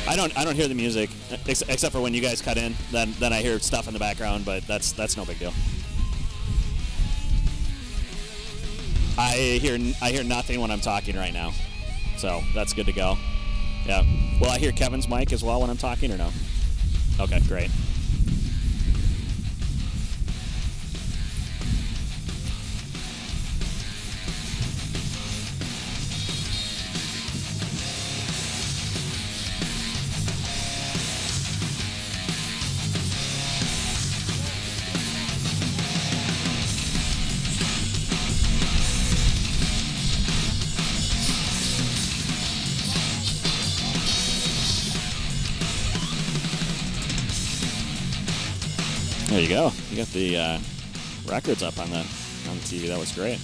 I don't hear the music except for when you guys cut in. Then I hear stuff in the background, but that's no big deal. I hear nothing when I'm talking right now, so that's good to go. Yeah. Will I hear Kevin's mic as well when I'm talking, or no? Okay, great. There you go. You got the records up on the TV. That was great.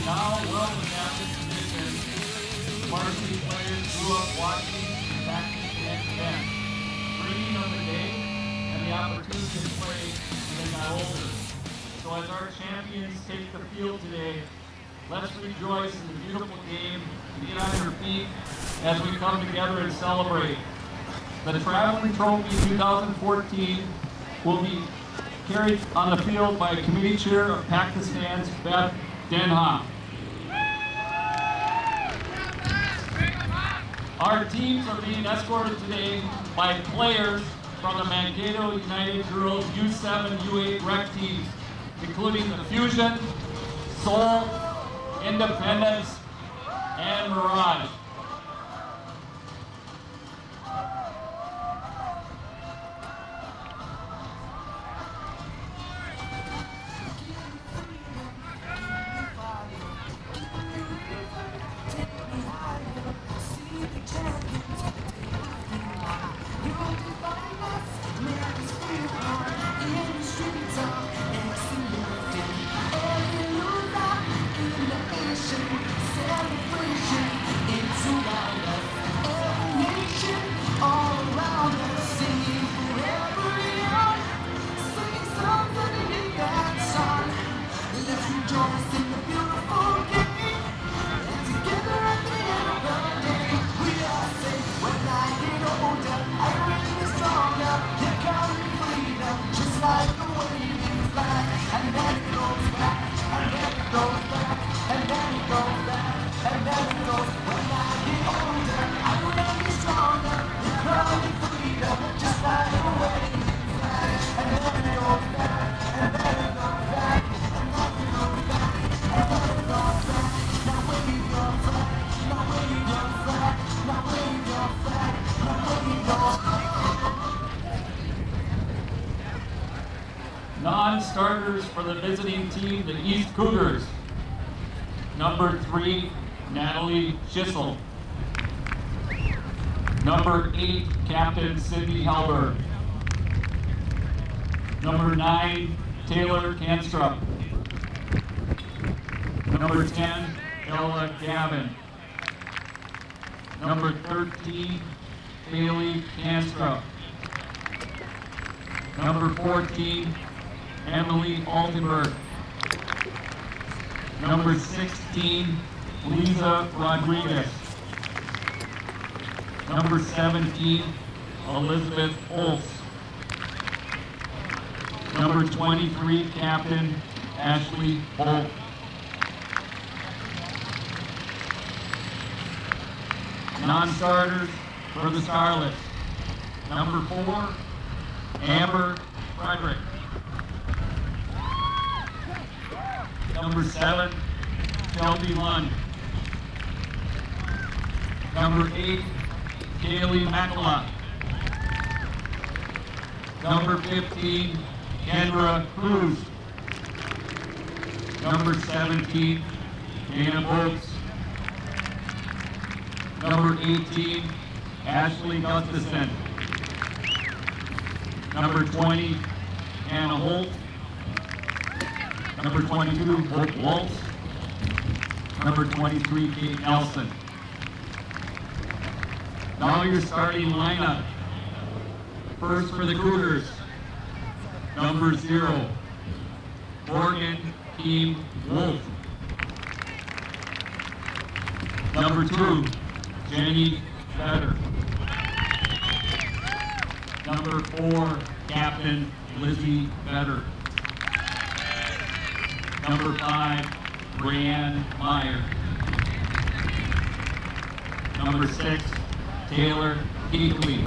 Now, welcome after tradition. Varsity players grew up watching and practicing at event, dreaming of the day and the opportunity to play when they got older. So as our champions take the field today, let's rejoice in the beautiful game and get on your feet as we come together and celebrate. The Traveling Trophy 2014 will be carried on the field by Committee Chair of Pakistan's Beth Denha. Our teams are being escorted today by players from the Mankato United Girls U7, U8 rec teams, including the Fusion, Seoul, Independence, and Mirage. Non-starters for the visiting team, the East Cougars. Number 3, Natalie Schissel. Number 8, Captain Cindy Halberg. Number 9, Taylor Kanstrup. Number 10, Ella Gavin. Number 13, Haley Kanstrup. Number 14, Emily Altenberg. Number 16, Lisa Rodriguez. Number 17, Elizabeth Olds. Number 23, Captain Ashley Holt. Non-starters for the Scarlets. Number 4, Amber Frederick. Number 7, Shelby Lund. Number 8, Kaylee Makala. Number 15, Kendra Cruz. Number 17, Dana Bolts. Number 18, Ashley Gustafson. Number 20, Anna Holt. Number 22, Hope Waltz. Number 23, Kate Nelson. Now your starting lineup. First for the Cougars, number 0, Morgan Team Wolf. Number 2, Jenny Vedder. Number 4, Captain Lizzie Vedder. Number 5, Brianne Meyer. Number 6, Taylor Keekly.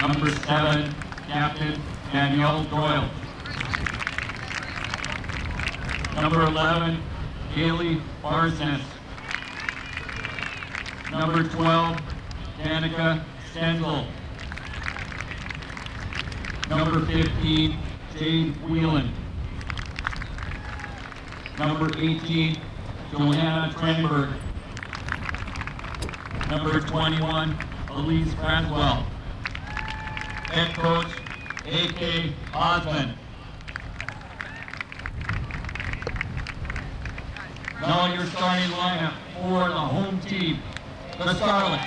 Number 7, Captain Danielle Doyle. Number 11, Haley Barsness. Number 12, Danica Stenzel. Number 15, Jade Whelan. Number 18, Johanna Trenberg. Number 21, Elise Braswell. Head coach, A.K. Osmond. Now your starting lineup for the home team, the Scarlets.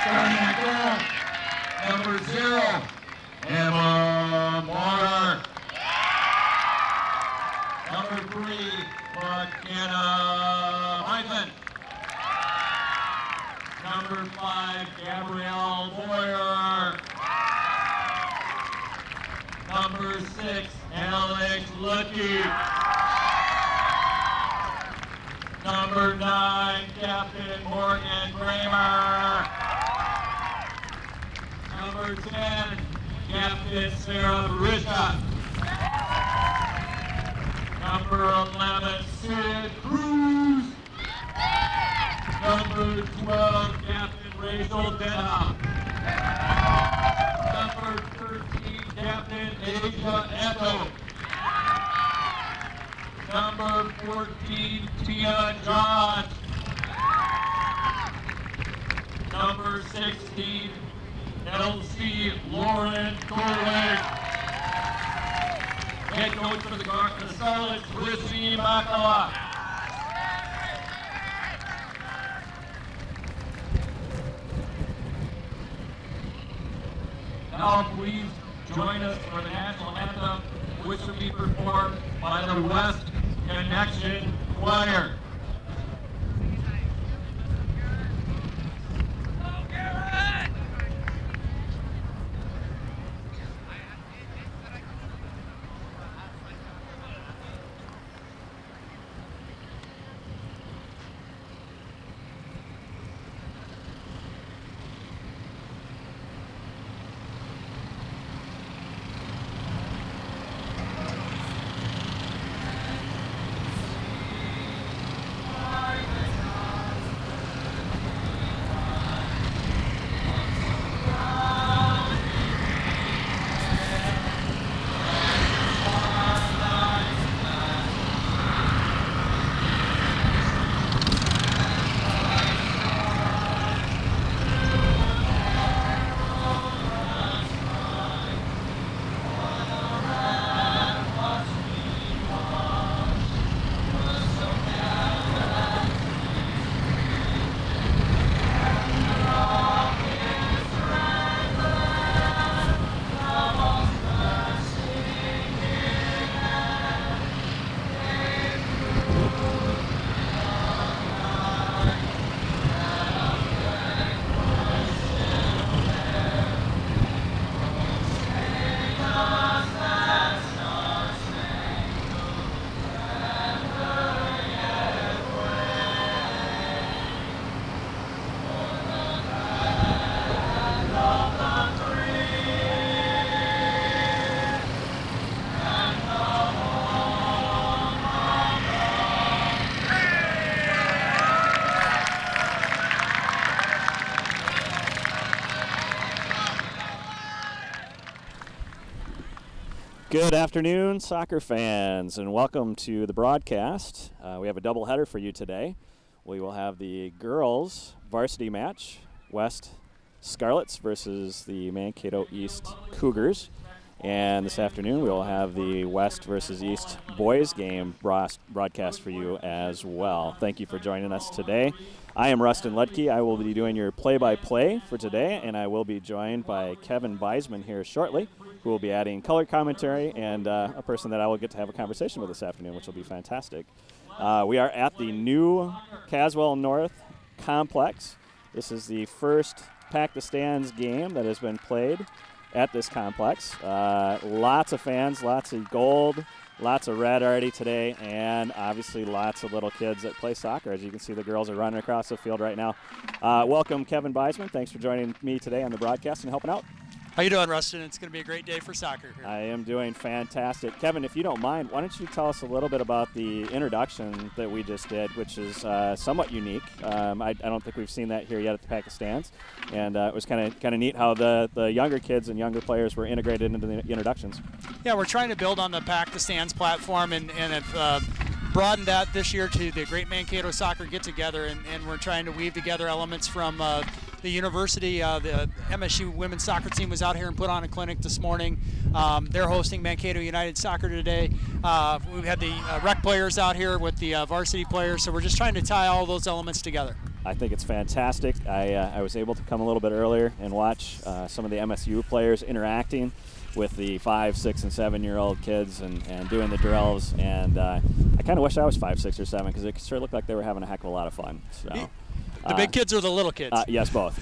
Starting at goal, number 0, Emma Moore. Number 3, McKenna Heisen. Number 5, Gabrielle Boyer. Number 6, Alex Lucky. Number 9, Captain Morgan Kramer. Number 10, Captain Sarah Barisha. Number 11, Sid Cruz. Number 12, Captain Rachel Denham. Number 13, Captain Asia Eto. Number 14, Tia John. Number 16, LC Lauren Corley. Head coach for the Scarlets, Varsity Mankato. Now please join us for the national anthem, which will be performed by the West Connection Choir. Good afternoon, soccer fans, and welcome to the broadcast. We have a doubleheader for you today. We will have the girls' varsity match, West Scarlets versus the Mankato East Cougars. And this afternoon we will have the West versus East boys game broadcast for you as well. Thank you for joining us today. I am Rustin Ludke. I will be doing your play-by-play for today, and I will be joined by Kevin Beisman here shortly, who will be adding color commentary and a person that I will get to have a conversation with this afternoon, which will be fantastic. We are at the new Caswell North complex. This is the first Pack the Stands game that has been played at this complex. Lots of fans, lots of gold, lots of red already today, and obviously lots of little kids that play soccer. As you can see, the girls are running across the field right now. Welcome, Kevin Beisman. Thanks for joining me today on the broadcast and helping out. How you doing, Rustin? It's going to be a great day for soccer here. I am doing fantastic. Kevin, if you don't mind, why don't you tell us a little bit about the introduction that we just did, which is somewhat unique. I don't think we've seen that here yet at the Pack the Stands, and it was kind of neat how the younger kids and younger players were integrated into the introductions. Yeah, we're trying to build on the Pack the Stands platform and have broadened that this year to the Great Mankato Soccer Get-Together, and we're trying to weave together elements from the university. The MSU women's soccer team was out here and put on a clinic this morning. They're hosting Mankato United Soccer today. We've had the rec players out here with the varsity players, so we're just trying to tie all those elements together. I think it's fantastic. I was able to come a little bit earlier and watch some of the MSU players interacting with the 5, 6, and 7-year-old kids and doing the drills, and I kind of wish I was 5, 6, or 7 because it sure looked like they were having a heck of a lot of fun. So. The big kids or the little kids? Yes, both.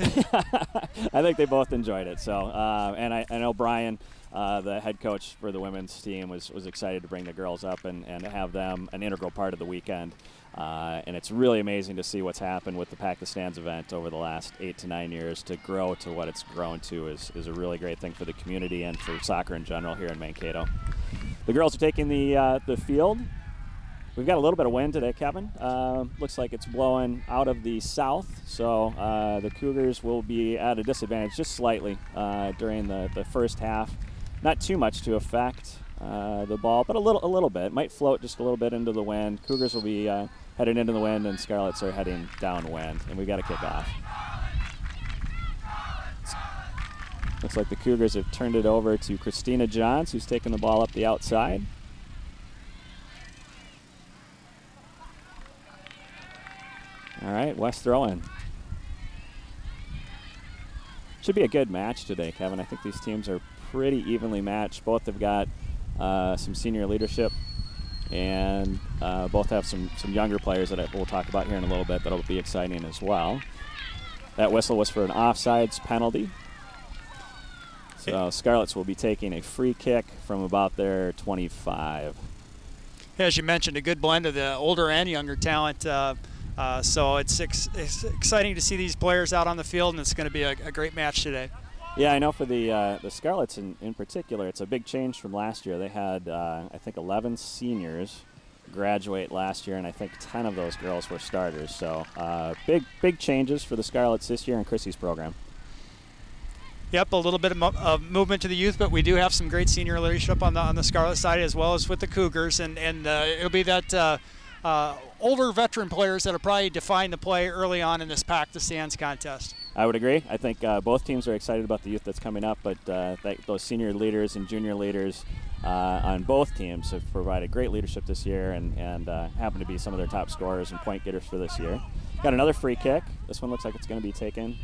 I think they both enjoyed it. So, and I know Brian, the head coach for the women's team, was excited to bring the girls up and have them an integral part of the weekend. And it's really amazing to see what's happened with the Pack the Stands event over the last 8 to 9 years. To grow to what it's grown to is a really great thing for the community and for soccer in general here in Mankato. The girls are taking the field. We've got a little bit of wind today, Kevin. Looks like it's blowing out of the south, so the Cougars will be at a disadvantage just slightly during the first half. Not too much to affect the ball, but a little bit. Might float just a little bit into the wind. Cougars will be heading into the wind, and Scarlets are heading downwind, and we've got to kick off. Looks like the Cougars have turned it over to Christina Johns, who's taking the ball up the outside. All right, West throw-in. Should be a good match today, Kevin. I think these teams are pretty evenly matched. Both have got some senior leadership, and both have some younger players that we'll talk about here in a little bit that'll be exciting as well. That whistle was for an offsides penalty. So Scarlets will be taking a free kick from about their 25. As you mentioned, a good blend of the older and younger talent. So it's exciting to see these players out on the field, and it's going to be a great match today. Yeah, I know for the Scarlets in particular, it's a big change from last year. They had, I think, 11 seniors graduate last year, and I think 10 of those girls were starters. So big changes for the Scarlets this year in Chrissy's program. Yep, a little bit of movement to the youth, but we do have some great senior leadership on the Scarlet side as well as with the Cougars, and it'll be that older veteran players that will probably define the play early on in this Pack the Stands contest. I would agree. I think both teams are excited about the youth that's coming up, but those senior leaders and junior leaders on both teams have provided great leadership this year and happen to be some of their top scorers and point getters for this year. Got another free kick. This one looks like it's going to be taken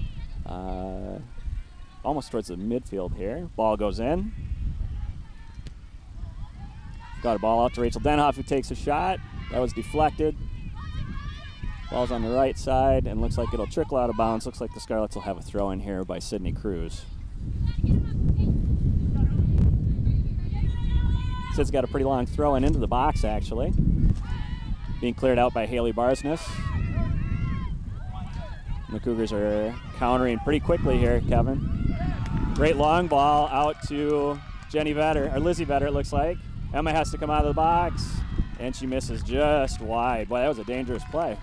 almost towards the midfield here. Ball goes in. Got a ball out to Rachel Denhoff, who takes a shot. That was deflected. Ball's on the right side and looks like it'll trickle out of bounds. Looks like the Scarlets will have a throw in here by Sydney Cruz. Sid's got a pretty long throw in into the box, actually. Being cleared out by Haley Barsness. And the Cougars are countering pretty quickly here, Kevin. Great long ball out to Jenny Vetter, or Lizzie Vetter, it looks like. Emma has to come out of the box, and she misses just wide. Boy, that was a dangerous play.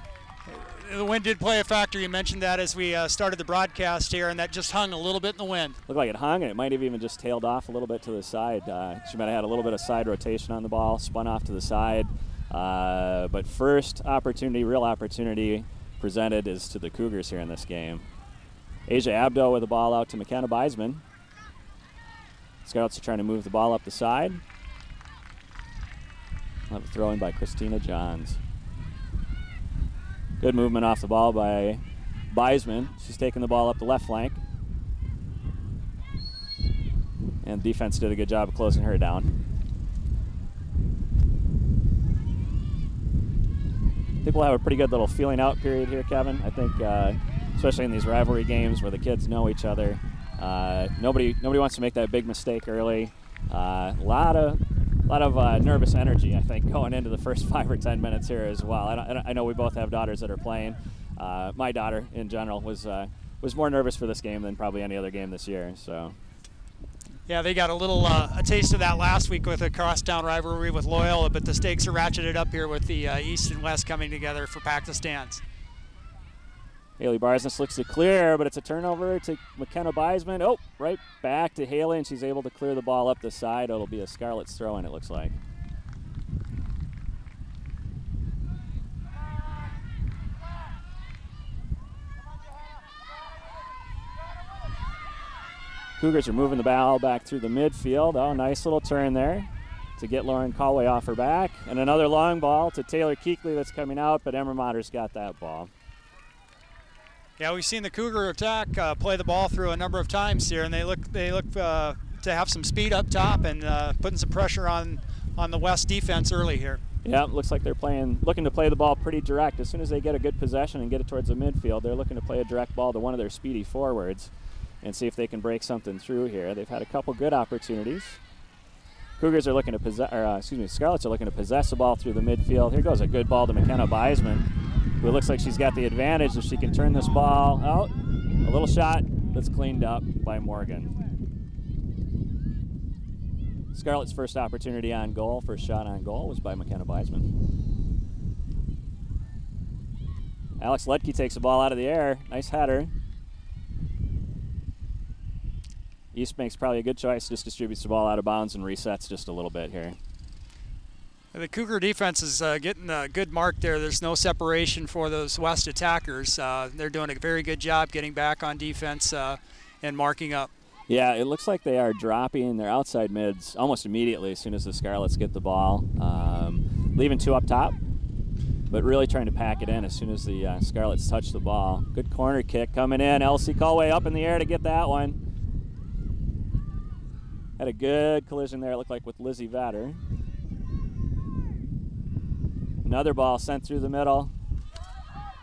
the wind did play a factor. You mentioned that as we started the broadcast here, and that just hung a little bit in the wind. Looked like it hung, and it might have even just tailed off a little bit to the side. She might have had a little bit of side rotation on the ball, spun off to the side. But first opportunity, real opportunity presented is to the Cougars here in this game. Asia Abdo with the ball out to McKenna Beisman. Scarlets are trying to move the ball up the side. We'll have a throw in by Christina Johns. Good movement off the ball by Beisman. She's taking the ball up the left flank. And defense did a good job of closing her down. I think we'll have a pretty good little feeling out period here, Kevin. I think, especially in these rivalry games where the kids know each other, nobody wants to make that big mistake early. A lot of nervous energy, I think, going into the first 5 or 10 minutes here as well. I know we both have daughters that are playing. My daughter, in general, was more nervous for this game than probably any other game this year. So. Yeah, they got a taste of that last week with a crosstown rivalry with Loyola, but the stakes are ratcheted up here with the East and West coming together for Pakistans. Haley Barsness looks to clear, but it's a turnover to McKenna Beisman. Oh, right back to Haley, and she's able to clear the ball up the side. It'll be a Scarlets throw-in, it looks like. Cougars are moving the ball back through the midfield. Oh, nice little turn there to get Lauren Callway off her back. And another long ball to Taylor Keekley that's coming out, but Emma Motter's got that ball. Yeah, we've seen the Cougar attack play the ball through a number of times here, and they look to have some speed up top and putting some pressure on the West defense early here. Yeah, it looks like they're looking to play the ball pretty direct. As soon as they get a good possession and get it towards the midfield, they're looking to play a direct ball to one of their speedy forwards and see if they can break something through here. They've had a couple good opportunities. Cougars are looking to Scarlets are looking to possess the ball through the midfield. Here goes a good ball to McKenna Beisman, who looks like she's got the advantage if she can turn this ball out. A little shot that's cleaned up by Morgan. Scarlet's first opportunity on goal, first shot on goal, was by McKenna Beisman. Alex Ledke takes the ball out of the air. Nice header. East makes probably a good choice, just distributes the ball out of bounds and resets just a little bit here. The Cougar defense is getting a good mark there. There's no separation for those West attackers. They're doing a very good job getting back on defense and marking up. Yeah, it looks like they are dropping their outside mids almost immediately as soon as the Scarlets get the ball. Leaving 2 up top, but really trying to pack it in as soon as the Scarlets touch the ball. Good corner kick coming in. Elsie Callway up in the air to get that one. Had a good collision there, it looked like, with Lizzie Vatter. Another ball sent through the middle,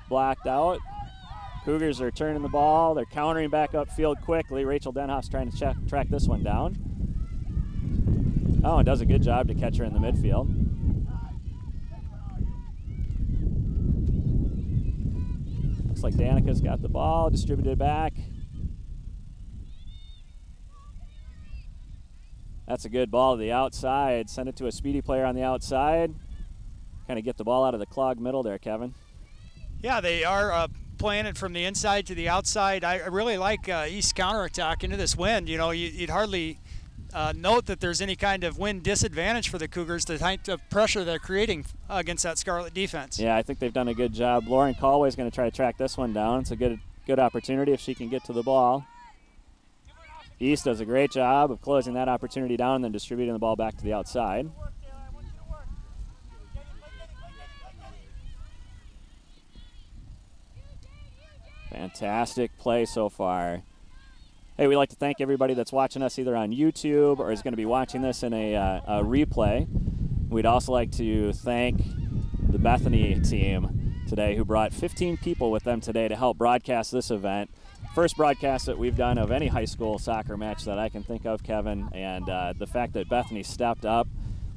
blocked out. Cougars are turning the ball. They're countering back upfield quickly. Rachel Denhoff's trying to track this one down. Oh, and does a good job to catch her in the midfield. Looks like Danica's got the ball, distributed back. That's a good ball to the outside. Send it to a speedy player on the outside. Kind of get the ball out of the clogged middle there, Kevin. Yeah, they are playing it from the inside to the outside. I really like East counterattack into this wind. You know, you'd hardly note that there's any kind of wind disadvantage for the Cougars, the type of pressure they're creating against that Scarlet defense. Yeah, I think they've done a good job. Lauren Callway's going to try to track this one down. It's a good opportunity if she can get to the ball. East does a great job of closing that opportunity down and then distributing the ball back to the outside. Fantastic play so far. Hey, we'd like to thank everybody that's watching us either on YouTube or is going to be watching this in a replay. We'd also like to thank the Bethany team today who brought 15 people with them today to help broadcast this event. First broadcast that we've done of any high school soccer match that I can think of, Kevin, and the fact that Bethany stepped up,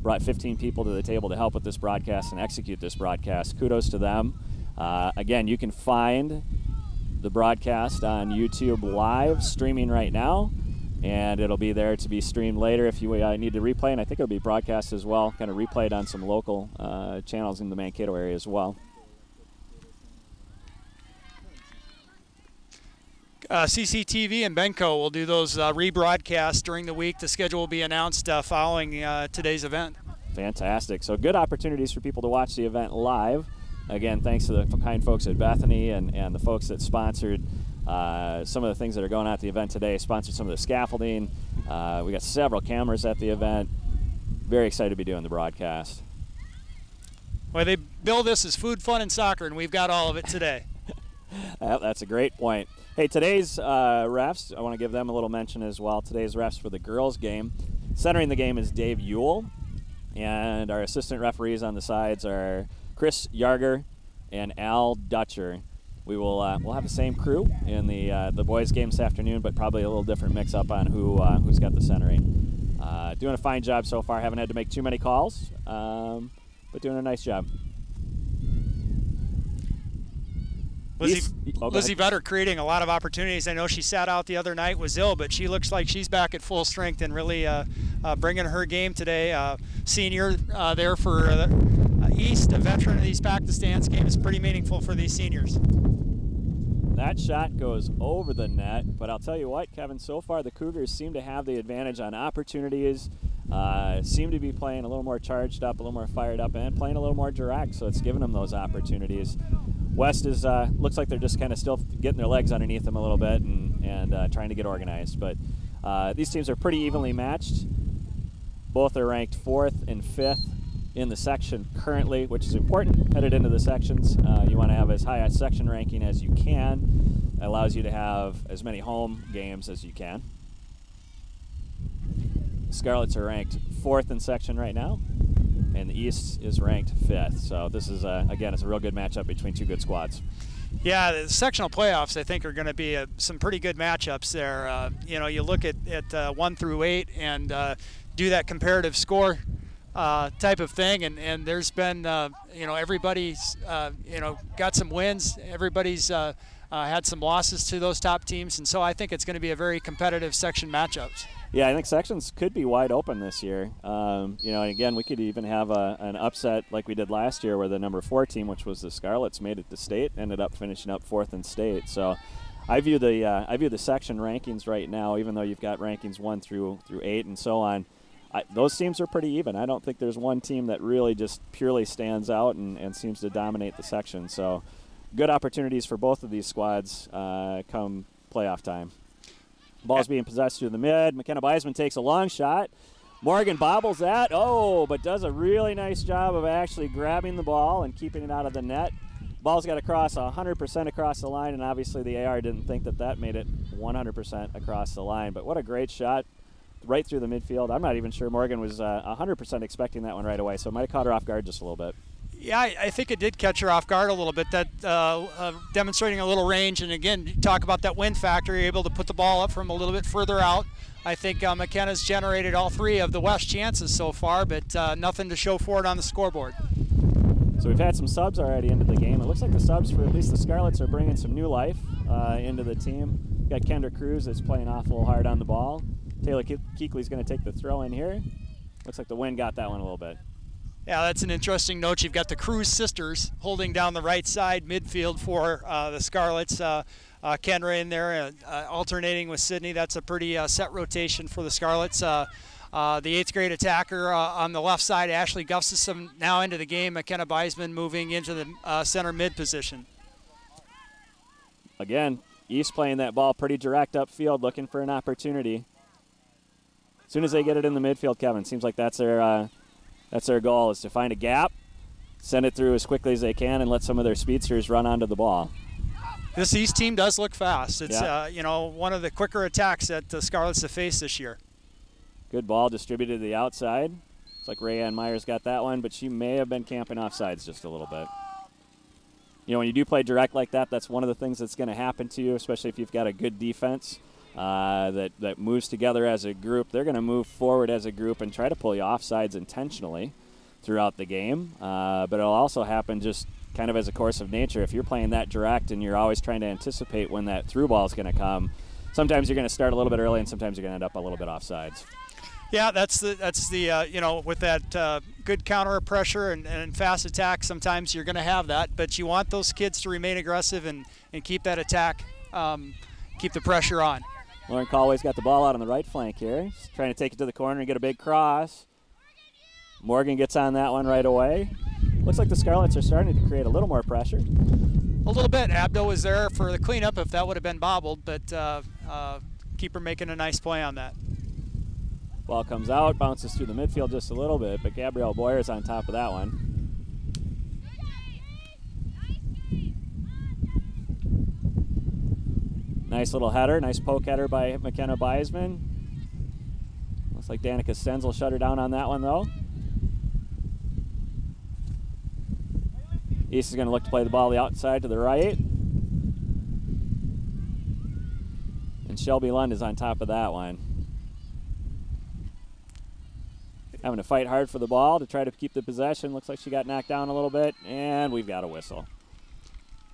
brought 15 people to the table to help with this broadcast and execute this broadcast. Kudos to them. Again, you can find the broadcast on YouTube live, streaming right now, and it'll be there to be streamed later if you need to replay, and I think it'll be broadcast as well, kind of replayed on some local channels in the Mankato area as well. CCTV and Mankato will do those rebroadcasts during the week. The schedule will be announced following today's event. Fantastic. So good opportunities for people to watch the event live. Again, thanks to the kind folks at Bethany and the folks that sponsored some of the things that are going on at the event today, sponsored some of the scaffolding. We got several cameras at the event. Very excited to be doing the broadcast. Well, they bill this as food, fun, and soccer, and we've got all of it today. That's a great point. Hey, today's refs, I want to give them a little mention as well. Today's refs for the girls' game. Centering the game is Dave Ewell, and our assistant referees on the sides are Chris Yarger and Al Dutcher. We will we'll have the same crew in the boys' game this afternoon, but probably a little different mix-up on who's got the centering. Doing a fine job so far. Haven't had to make too many calls, but doing a nice job. Lizzie Vetter creating a lot of opportunities. I know she sat out the other night, was ill, but she looks like she's back at full strength and really bringing her game today. Senior there for East, a veteran of these Pakistan's game is pretty meaningful for these seniors. That shot goes over the net, but I'll tell you what, Kevin, so far the Cougars seem to have the advantage on opportunities, seem to be playing a little more charged up, a little more fired up, and playing a little more direct, so it's giving them those opportunities. West is looks like they're just kind of still getting their legs underneath them a little bit and trying to get organized. But these teams are pretty evenly matched. Both are ranked 4th and 5th in the section currently, which is important headed into the sections. You want to have as high a section ranking as you can. It allows you to have as many home games as you can. Scarlets are ranked 4th in section right now, and the East is ranked 5th. So this is, again, it's a real good matchup between two good squads. Yeah, the sectional playoffs, I think, are going to be some pretty good matchups there. You know, you look at 1 through 8 and do that comparative score type of thing, and there's been, you know, everybody's, you know, got some wins. Everybody's had some losses to those top teams, and so I think it's going to be a very competitive section matchups. Yeah, I think sections could be wide open this year. You know, and again, we could even have an upset like we did last year where the number 4 team, which was the Scarlets, made it to state, ended up finishing up 4th in state. So I view the section rankings right now, even though you've got rankings 1 through 8 and so on, those teams are pretty even. I don't think there's one team that really just purely stands out and seems to dominate the section. So good opportunities for both of these squads come playoff time. Ball's being possessed through the mid. McKenna Beisman takes a long shot. Morgan bobbles that, but does a really nice job of actually grabbing the ball and keeping it out of the net. Ball's got to cross 100% across the line, and obviously the AR didn't think that made it 100% across the line. But what a great shot right through the midfield. I'm not even sure Morgan was 100% expecting that one right away, so it might have caught her off guard just a little bit. Yeah, I think it did catch her off guard a little bit, that demonstrating a little range. And again, you talk about that win factor, you're able to put the ball up from a little bit further out. I think McKenna's generated all 3 of the West chances so far, but nothing to show for it on the scoreboard. So we've had some subs already into the game. It looks like the subs for at least the Scarlets are bringing some new life into the team. We've got Kendra Cruz that's playing awful hard on the ball. Taylor Keekley's going to take the throw in here. Looks like the wind got that one a little bit. Yeah, that's an interesting note. You've got the Cruz sisters holding down the right side midfield for the Scarlets. Kendra in there alternating with Sydney. That's a pretty set rotation for the Scarlets. The 8th grade attacker on the left side, Ashley Gustafson, now into the game. McKenna Beisman moving into the center mid position. Again, East playing that ball pretty direct upfield, looking for an opportunity. As soon as they get it in the midfield, Kevin, seems like that's their goal, is to find a gap, send it through as quickly as they can, and let some of their speedsters run onto the ball. This East team does look fast. It's yeah. One of the quicker attacks that the Scarlets have faced this year. Good ball distributed to the outside. It's like Rayanne Myers got that one, but she may have been camping offsides just a little bit. You know, when you do play direct like that, that's one of the things that's going to happen to you, especially if you've got a good defense that moves together as a group. They're going to move forward as a group and try to pull you offsides intentionally throughout the game. But it'll also happen just kind of as a course of nature. If you're playing that direct and you're always trying to anticipate when that through ball is going to come, sometimes you're going to start a little bit early and sometimes you're going to end up a little bit offsides. Yeah, that's the you know, with that good counter pressure and fast attack, sometimes you're going to have that. But you want those kids to remain aggressive and keep that attack keep the pressure on. Lauren Callway's got the ball out on the right flank here. She's trying to take it to the corner and get a big cross. Morgan gets on that one right away. Looks like the Scarlets are starting to create a little more pressure. A little bit. Abdo was there for the cleanup if that would have been bobbled, but keeper making a nice play on that. Ball comes out, bounces through the midfield just a little bit, but Gabrielle Boyer's on top of that one. Nice little header, nice poke header by McKenna Beisman. Looks like Danica Stenzel shut her down on that one though. East is going to look to play the ball the outside to the right. And Shelby Lund is on top of that one. Having to fight hard for the ball to try to keep the possession. Looks like she got knocked down a little bit, and we've got a whistle.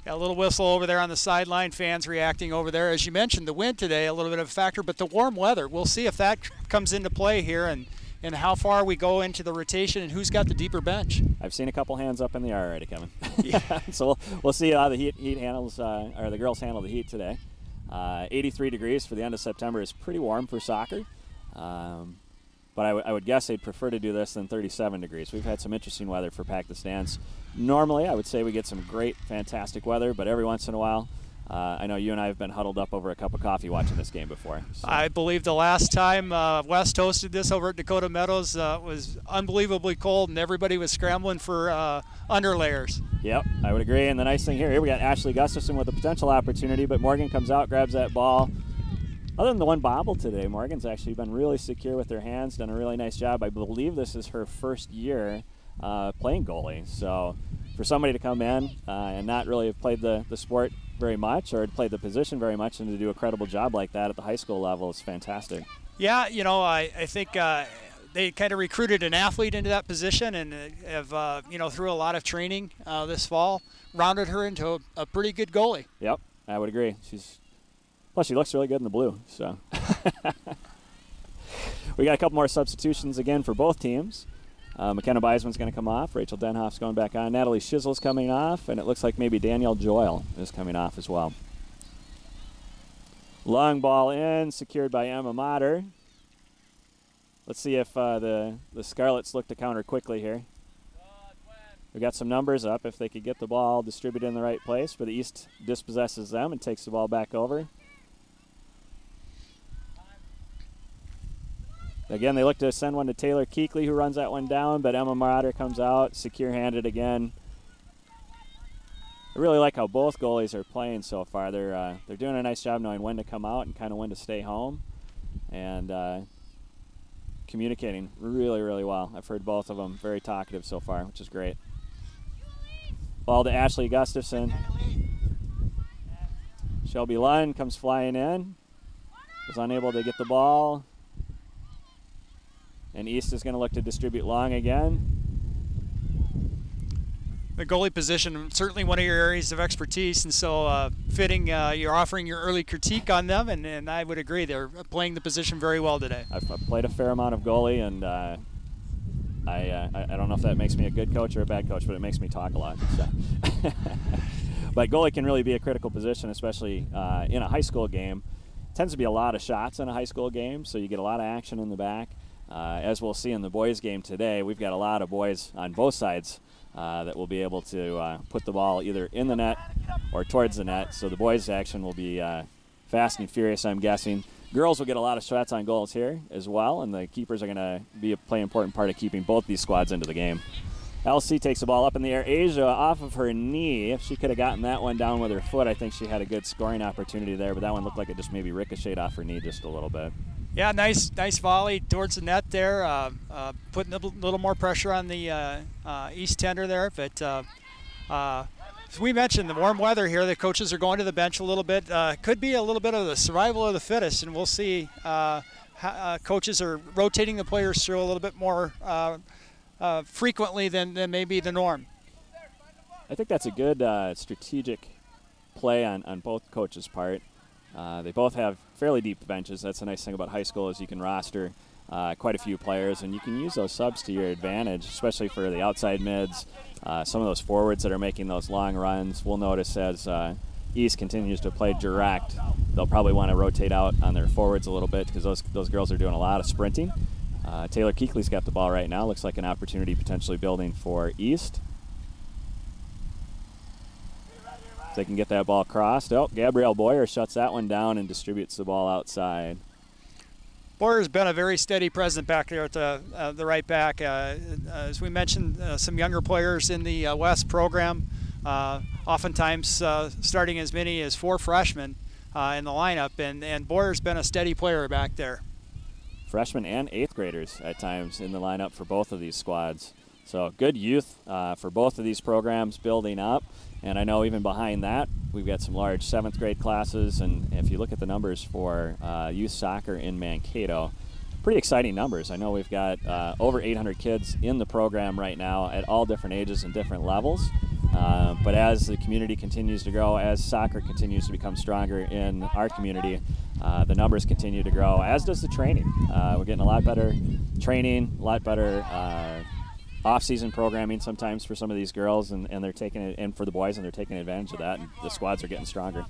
Got a little whistle over there on the sideline. Fans reacting over there. As you mentioned, the wind today, a little bit of a factor, but the warm weather. We'll see if that comes into play here and how far we go into the rotation and who's got the deeper bench. I've seen a couple hands up in the air already, Kevin. Yeah. So we'll see how the heat handles, or the girls handle the heat today. 83 degrees for the end of September is pretty warm for soccer. But I would guess they'd prefer to do this than 37 degrees. We've had some interesting weather for Pack the Stands. Normally, I would say we get some great, fantastic weather, but every once in a while, I know you and I have been huddled up over a cup of coffee watching this game before. So. I believe the last time West hosted this over at Dakota Meadows was unbelievably cold, and everybody was scrambling for underlayers. Yep, I would agree. And the nice thing here we got Ashley Gustafson with a potential opportunity, but Morgan comes out, grabs that ball. Other than the one bobble today, Morgan's actually been really secure with her hands, done a really nice job. I believe this is her first year playing goalie. So for somebody to come in and not really have played the sport very much or played the position very much and to do a credible job like that at the high school level is fantastic. Yeah, you know, I think they kind of recruited an athlete into that position and have, you know, through a lot of training this fall, rounded her into a pretty good goalie. Yep, I would agree. Plus, she looks really good in the blue. So we got a couple more substitutions again for both teams. McKenna Beisman's going to come off. Rachel Denhoff's going back on. Natalie Schizel's coming off. And it looks like maybe Danielle Joyle is coming off as well. Long ball in, secured by Emma Motter. Let's see if the Scarlets look to counter quickly here. We've got some numbers up if they could get the ball distributed in the right place, but the East dispossesses them and takes the ball back over. Again, they look to send one to Taylor Keekley, who runs that one down, but Emma Marauder comes out, secure-handed again. I really like how both goalies are playing so far. They're doing a nice job knowing when to come out and kind of when to stay home, and communicating really, really well. I've heard both of them very talkative so far, which is great. Ball to Ashley Gustafson. Shelby Lund comes flying in. Was unable to get the ball. And East is going to look to distribute long again. The goalie position, certainly one of your areas of expertise, and so fitting you're offering your early critique on them, and I would agree they're playing the position very well today. I've played a fair amount of goalie, and I don't know if that makes me a good coach or a bad coach, but it makes me talk a lot. So. But goalie can really be a critical position, especially in a high school game. It tends to be a lot of shots in a high school game, so you get a lot of action in the back. As we'll see in the boys' game today, we've got a lot of boys on both sides that will be able to put the ball either in the net or towards the net. So the boys' action will be fast and furious, I'm guessing. Girls will get a lot of shots on goals here as well, and the keepers are going to play an important part of keeping both these squads into the game. LC takes the ball up in the air. Asia off of her knee. If she could have gotten that one down with her foot, I think she had a good scoring opportunity there, but that one looked like it just maybe ricocheted off her knee just a little bit. Yeah, nice volley towards the net there, putting a little more pressure on the East tender there. But as we mentioned, the warm weather here, the coaches are going to the bench a little bit. Could be a little bit of the survival of the fittest, and we'll see. Coaches are rotating the players through a little bit more frequently than maybe the norm. I think that's a good strategic play on both coaches' part. They both have fairly deep benches. That's the nice thing about high school is you can roster quite a few players, and you can use those subs to your advantage, especially for the outside mids. Some of those forwards that are making those long runs, we'll notice as East continues to play direct, they'll probably want to rotate out on their forwards a little bit because those girls are doing a lot of sprinting. Taylor Keekley's got the ball right now. Looks like an opportunity potentially building for East. If they can get that ball crossed. Oh, Gabrielle Boyer shuts that one down and distributes the ball outside. Boyer's been a very steady presence back there at the right back. As we mentioned, some younger players in the West program, oftentimes starting as many as 4 freshmen in the lineup, and Boyer's been a steady player back there. Freshmen and 8th graders at times in the lineup for both of these squads. So good youth for both of these programs building up. And I know even behind that, we've got some large 7th grade classes. And if you look at the numbers for youth soccer in Mankato, pretty exciting numbers. I know we've got over 800 kids in the program right now at all different ages and different levels. But as the community continues to grow, as soccer continues to become stronger in our community, the numbers continue to grow, as does the training. We're getting a lot better training, a lot better off-season programming sometimes for some of these girls, and they're taking it, and for the boys, and they're taking advantage of that, and the squads are getting stronger.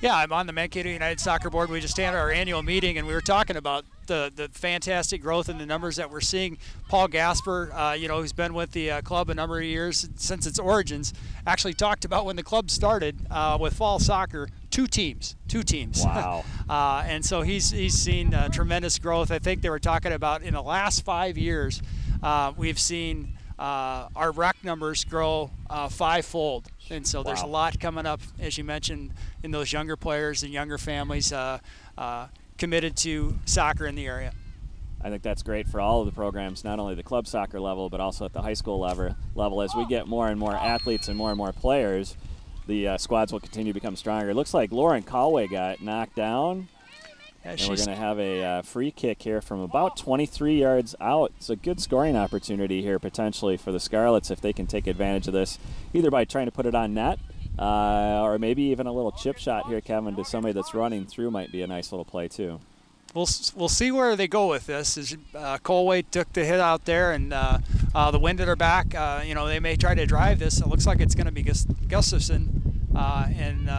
Yeah, I'm on the Mankato United Soccer Board. We just had our annual meeting, and we were talking about the fantastic growth in the numbers that we're seeing. Paul Gasper, who's been with the club a number of years since its origins, actually talked about when the club started with fall soccer, two teams. Wow. And so he's seen tremendous growth. I think they were talking about in the last 5 years, we've seen our rec numbers grow 5-fold. And so there's a lot coming up, as you mentioned, in those younger players and younger families committed to soccer in the area. I think that's great for all of the programs, not only the club soccer level, but also at the high school level. As we get more and more athletes and more players, the squads will continue to become stronger. It looks like Lauren Callway got knocked down. Yeah, and we're going to have a free kick here from about 23 yards out. It's a good scoring opportunity here potentially for the Scarlets if they can take advantage of this, either by trying to put it on net or maybe even a little chip shot here, Kevin, to somebody that's running through might be a nice little play too. We'll see where they go with this. As Colway took the hit out there, and the wind at her back. They may try to drive this. It looks like it's going to be Gustafson, and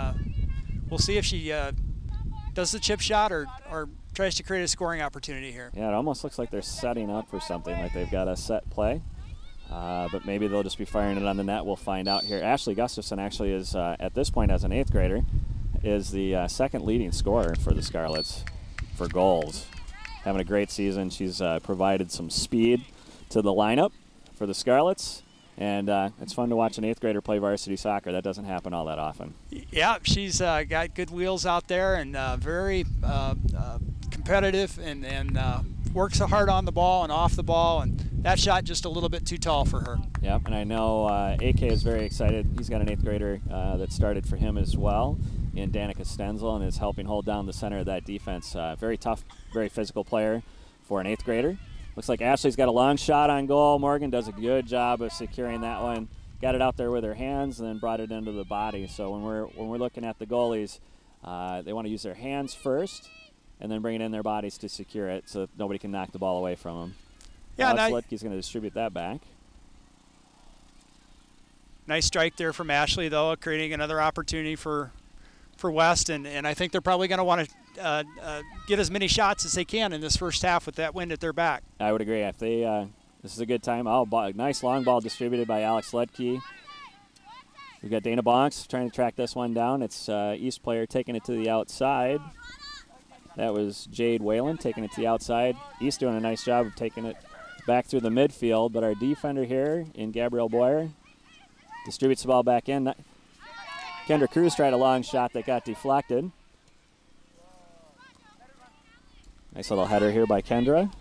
we'll see if she does the chip shot or tries to create a scoring opportunity here. Yeah, it almost looks like they're setting up for something, like they've got a set play. But maybe they'll just be firing it on the net. We'll find out here. Ashley Gustafson actually is, at this point as an 8th grader, is the second leading scorer for the Scarlets for goals. Having a great season. She's provided some speed to the lineup for the Scarlets. And it's fun to watch an 8th grader play varsity soccer. That doesn't happen all that often. Yeah, she's got good wheels out there and very competitive and works hard on the ball and off the ball. And that shot just a little bit too tall for her. Yep, and I know AK is very excited. He's got an 8th grader that started for him as well in Danica Stenzel and is helping hold down the center of that defense. Very tough, very physical player for an 8th grader. Looks like Ashley's got a long shot on goal. Morgan does a good job of securing that one. Got it out there with her hands and then brought it into the body. So when we're looking at the goalies, they want to use their hands first and then bring it in their bodies to secure it so that nobody can knock the ball away from them. Yeah, Alex Litke's going to distribute that back. Nice strike there from Ashley, though, creating another opportunity for West, and I think they're probably going to want to get as many shots as they can in this first half with that wind at their back. I would agree. If they, this is a good time. Nice long ball distributed by Alex Ledke. We've got Dana Bonks trying to track this one down. It's East player taking it to the outside. That was Jade Whalen taking it to the outside. East doing a nice job of taking it back through the midfield, but our defender here in Gabrielle Boyer distributes the ball back in. Kendra Cruz tried a long shot that got deflected. Nice little header here by Kendra.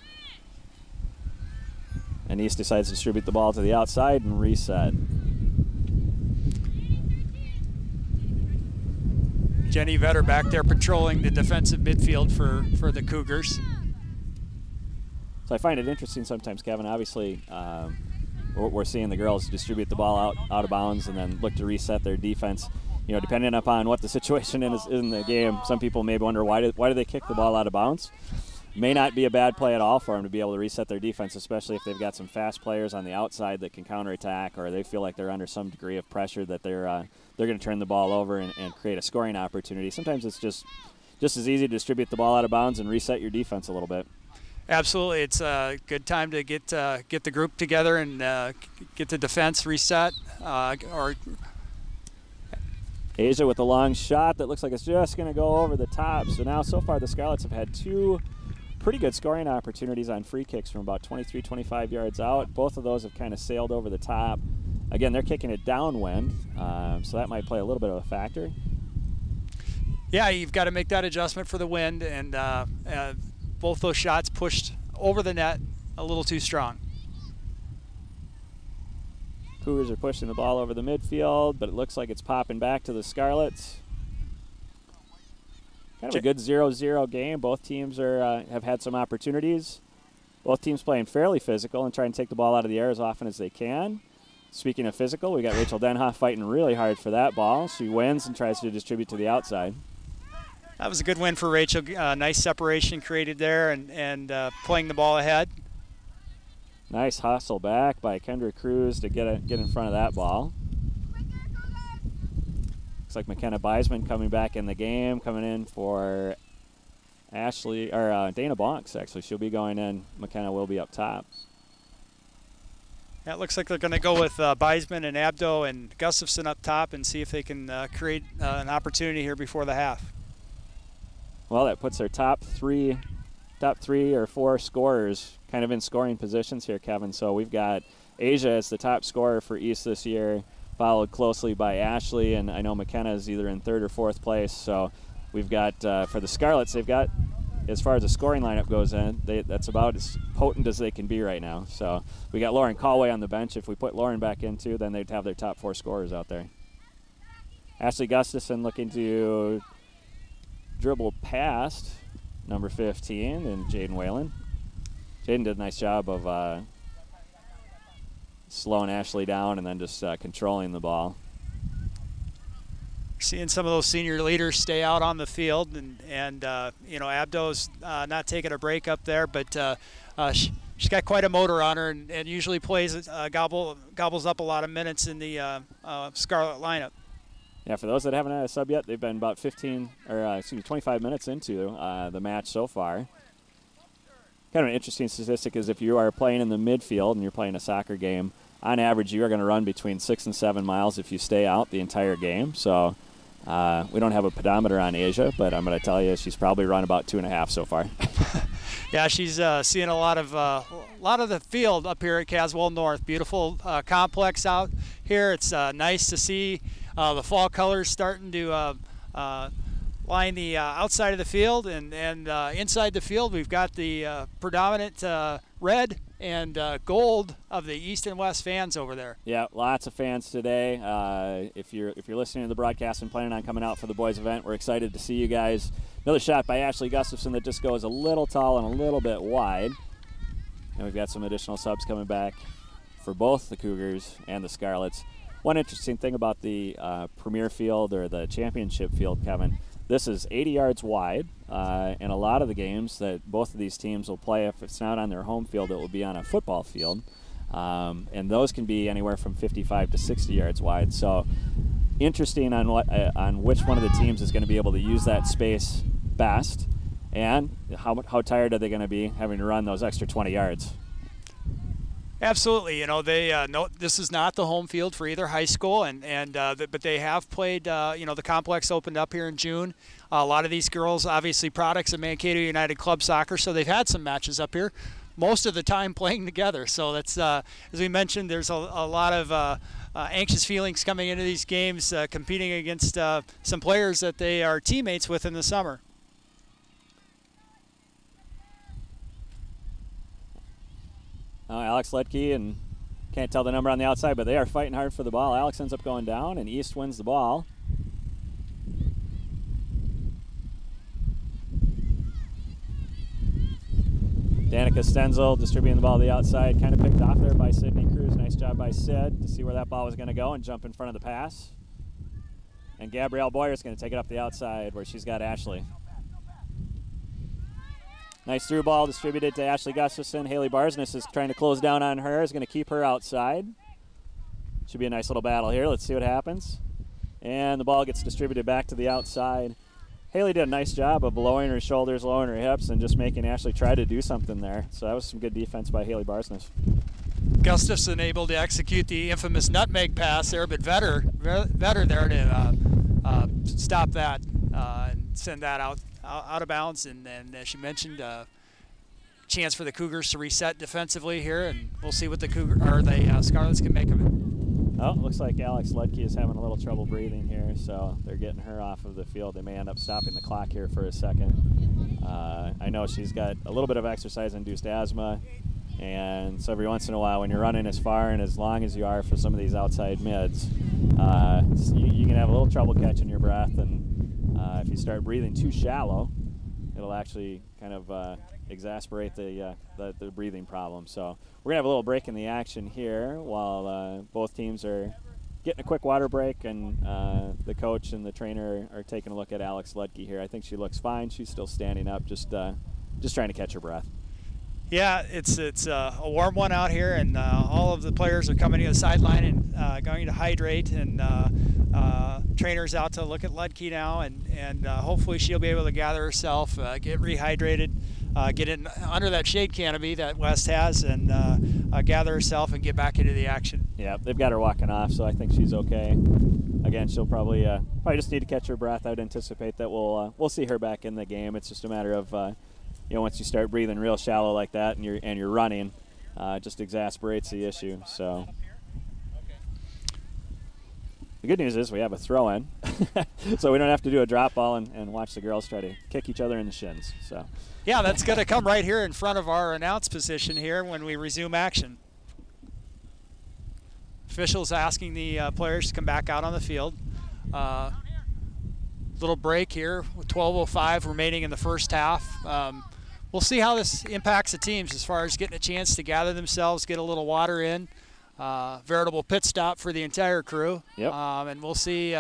And East decides to distribute the ball to the outside and reset. Jenny Vetter back there patrolling the defensive midfield for the Cougars. So I find it interesting sometimes, Kevin. Obviously, we're seeing the girls distribute the ball out of bounds and then look to reset their defense. You know, depending upon what the situation is in the game, some people may wonder why do they kick the ball out of bounds. may not be a bad play at all for them to be able to reset their defense, especially if they've got some fast players on the outside that can counterattack, or they feel like they're under some degree of pressure that they're going to turn the ball over and create a scoring opportunity. Sometimes it's just as easy to distribute the ball out of bounds and reset your defense a little bit. Absolutely, it's a good time to get the group together and get the defense reset. Asia with a long shot that looks like it's just going to go over the top. So now, so far, the Scarlets have had 2 pretty good scoring opportunities on free kicks from about 23, 25 yards out. Both of those have kind of sailed over the top. Again, they're kicking it downwind, so that might play a little bit of a factor. Yeah, you've got to make that adjustment for the wind, and both those shots pushed over the net a little too strong. Cougars are pushing the ball over the midfield, but it looks like it's popping back to the Scarlets. Kind of a good 0-0 game. Both teams have had some opportunities. Both teams playing fairly physical and trying to take the ball out of the air as often as they can. Speaking of physical, we got Rachel Denhoff fighting really hard for that ball. She wins and tries to distribute to the outside. That was a good win for Rachel. Nice separation created there and playing the ball ahead. Nice hustle back by Kendra Cruz to get in front of that ball. Looks like McKenna Beisman coming back in the game, coming in for Dana Bonks, actually. She'll be going in. McKenna will be up top. Yeah, it looks like they're going to go with Beisman and Abdo and Gustafson up top and see if they can create an opportunity here before the half. Well, that puts their top three or 4 scorers kind of in scoring positions here, Kevin. So we've got Asia as the top scorer for East this year, followed closely by Ashley, and I know McKenna is either in 3rd or 4th place. So we've got, for the Scarlets, they've got, as far as the scoring lineup goes in, that's about as potent as they can be right now. So we got Lauren Callway on the bench. If we put Lauren back in too, then they'd have their top 4 scorers out there. Ashley Gustafson looking to dribble past number 15 and Jaden Whalen. Jaden did a nice job of slowing Ashley down and then just controlling the ball. Seeing some of those senior leaders stay out on the field, and Abdo's not taking a break up there, but she's got quite a motor on her and usually plays gobbles up a lot of minutes in the Scarlet lineup. Yeah, for those that haven't had a sub yet, they've been about 25 minutes into the match so far. Kind of an interesting statistic is if you are playing in the midfield and you're playing a soccer game, on average you are going to run between 6 and 7 miles if you stay out the entire game. So we don't have a pedometer on Asia, but I'm going to tell you she's probably run about 2.5 so far. Yeah, she's seeing a lot of the field up here at Caswell North. Beautiful complex out here. It's nice to see the fall colors starting to line the outside of the field, and inside the field we've got the predominant red and gold of the East and West fans over there. Yeah, lots of fans today. If you're listening to the broadcast and planning on coming out for the boys event, we're excited to see you guys. Another shot by Ashley Gustafson that just goes a little tall and a little bit wide. And we've got some additional subs coming back for both the Cougars and the Scarlets. One interesting thing about the Premier Field or the Championship Field, Kevin, this is 80 yards wide, and a lot of the games that both of these teams will play, if it's not on their home field, it will be on a football field, and those can be anywhere from 55 to 60 yards wide. So interesting on which one of the teams is going to be able to use that space best, and how tired are they going to be having to run those extra 20 yards. Absolutely, they know this is not the home field for either high school, but they have played. The complex opened up here in June. A lot of these girls, obviously, products of Mankato United Club Soccer, so they've had some matches up here, most of the time playing together. So that's, as we mentioned, there's a lot of anxious feelings coming into these games, competing against some players that they are teammates with in the summer. Alex Letke, and can't tell the number on the outside, but they are fighting hard for the ball. Alex ends up going down, and East wins the ball. Danica Stenzel distributing the ball to the outside, kind of picked off there by Sydney Cruz. Nice job by Sid to see where that ball was going to go and jump in front of the pass. And Gabrielle Boyer is going to take it up the outside where she's got Ashley. Nice through ball distributed to Ashley Gustafson. Haley Barsness is trying to close down on her, is going to keep her outside. Should be a nice little battle here. Let's see what happens. And the ball gets distributed back to the outside. Haley did a nice job of lowering her shoulders, lowering her hips, and just making Ashley try to do something there. So that was some good defense by Haley Barsness. Gustafson able to execute the infamous nutmeg pass there, but Vetter there to stop that and send that out of bounds. And as she mentioned, chance for the Cougars to reset defensively here, and we'll see what the Scarlets can make of it. Oh, looks like Alex Ludke is having a little trouble breathing here, so they're getting her off of the field. They may end up stopping the clock here for a second. I know she's got a little bit of exercise-induced asthma, and so every once in a while when you're running as far and as long as you are for some of these outside mids, you can have a little trouble catching your breath, and if you start breathing too shallow, it'll actually kind of exasperate the breathing problem. So we're going to have a little break in the action here while both teams are getting a quick water break, and the coach and the trainer are taking a look at Alex Ludke here. I think she looks fine. She's still standing up, just trying to catch her breath. Yeah, it's a warm one out here, and all of the players are coming to the sideline and going to hydrate, and trainers out to look at Ludke now, and hopefully she'll be able to gather herself, get rehydrated, get in under that shade canopy that West has, and gather herself and get back into the action. Yeah, they've got her walking off, so I think she's okay. Again, she'll probably just need to catch her breath. I would anticipate that we'll see her back in the game. It's just a matter of once you start breathing real shallow like that and you're running, it just exasperates the issue. So the good news is we have a throw-in, so we don't have to do a drop ball and watch the girls try to kick each other in the shins. So yeah, that's going to come right here in front of our announce position here when we resume action. Officials asking the players to come back out on the field. Little break here with 12:05 remaining in the first half. We'll see how this impacts the teams as far as getting a chance to gather themselves, get a little water in. Veritable pit stop for the entire crew. Yep. And we'll see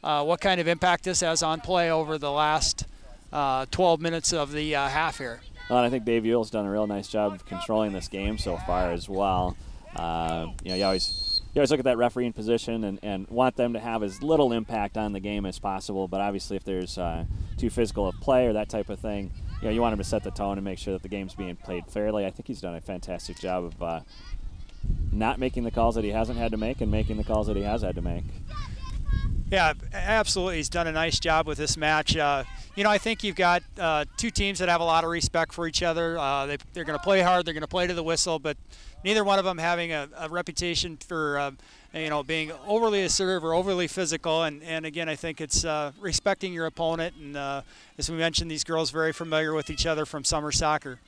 what kind of impact this has on play over the last 12 minutes of the half here. Well, and I think Dave Yule's done a real nice job of controlling this game so far as well. You always look at that refereeing position and want them to have as little impact on the game as possible. But obviously, if there's too physical of play or that type of thing, you want him to set the tone and make sure that the game's being played fairly. I think he's done a fantastic job of not making the calls that he hasn't had to make and making the calls that he has had to make. Yeah, absolutely. He's done a nice job with this match. I think you've got two teams that have a lot of respect for each other. They're going to play hard. They're going to play to the whistle, but neither one of them having a reputation for being overly assertive or overly physical. And again, I think it's respecting your opponent. And as we mentioned, these girls very familiar with each other from summer soccer.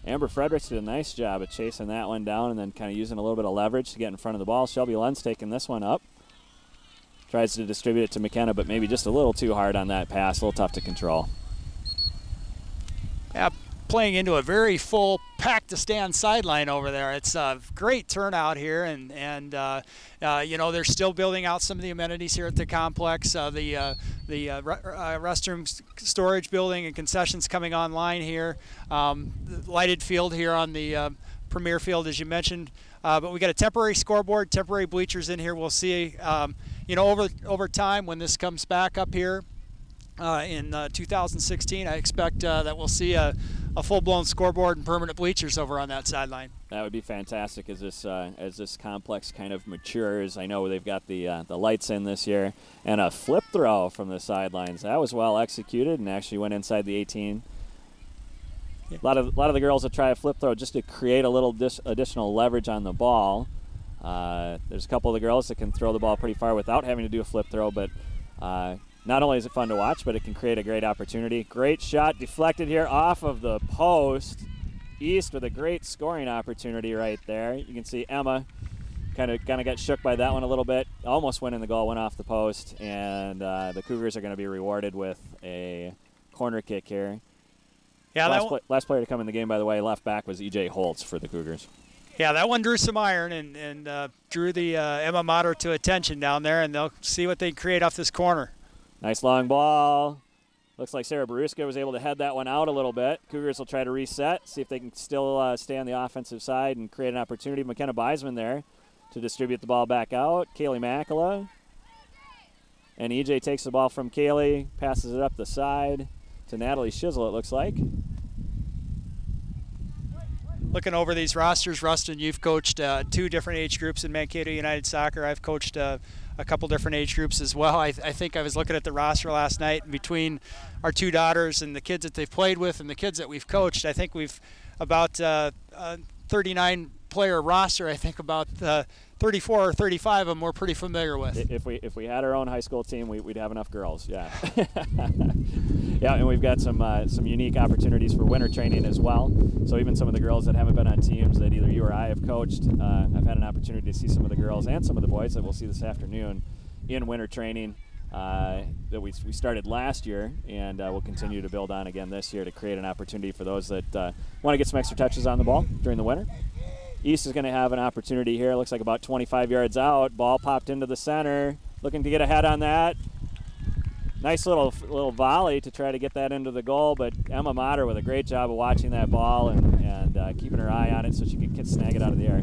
Amber Fredericks did a nice job of chasing that one down and then kind of using a little bit of leverage to get in front of the ball. Shelby Lund's taking this one up. Tries to distribute it to McKenna, but maybe just a little too hard on that pass, a little tough to control. Yeah, playing into a very full packed-to-stand sideline over there. It's a great turnout here, and they're still building out some of the amenities here at the complex. The restroom storage building and concessions coming online here. The lighted field here on the premier field, as you mentioned. But we got a temporary scoreboard, temporary bleachers in here. We'll see, over time when this comes back up here in 2016, I expect that we'll see a full-blown scoreboard and permanent bleachers over on that sideline. That would be fantastic as this complex kind of matures. I know they've got the lights in this year, and a flip throw from the sidelines. That was well executed and actually went inside the 18. A lot of the girls will try a flip throw just to create a little additional leverage on the ball. There's a couple of the girls that can throw the ball pretty far without having to do a flip throw, but not only is it fun to watch, but it can create a great opportunity. Great shot deflected here off of the post. East with a great scoring opportunity right there. You can see Emma kind of got shook by that one a little bit. Almost went in the goal, went off the post, and the Cougars are going to be rewarded with a corner kick here. Yeah, last player to come in the game, by the way, left back was E.J. Holtz for the Cougars. Yeah, that one drew some iron and drew the Emma Mater to attention down there, and they'll see what they create off this corner. Nice long ball. Looks like Sarah Baruska was able to head that one out a little bit. Cougars will try to reset, see if they can still stay on the offensive side and create an opportunity. McKenna Beisman there to distribute the ball back out. Kaylee Makala. And EJ takes the ball from Kaylee, passes it up the side to Natalie Shizzle, it looks like. Looking over these rosters, Rustin, you've coached 2 different age groups in Mankato United Soccer. I've coached a couple different age groups as well. I think I was looking at the roster last night, and between our 2 daughters and the kids that they've played with and the kids that we've coached, I think we've about 39 player roster. I think about 34 or 35 of them we're pretty familiar with. If we had our own high school team, we'd have enough girls. Yeah. Yeah, and we've got some unique opportunities for winter training as well. So even some of the girls that haven't been on teams that either you or I have coached, I've had an opportunity to see some of the girls and some of the boys that we'll see this afternoon in winter training that we started last year, and we'll continue to build on again this year to create an opportunity for those that want to get some extra touches on the ball during the winter. East is going to have an opportunity here. Looks like about 25 yards out. Ball popped into the center. Looking to get ahead on that. Nice little volley to try to get that into the goal, but Emma Motter with a great job of watching that ball and keeping her eye on it so she could snag it out of the air.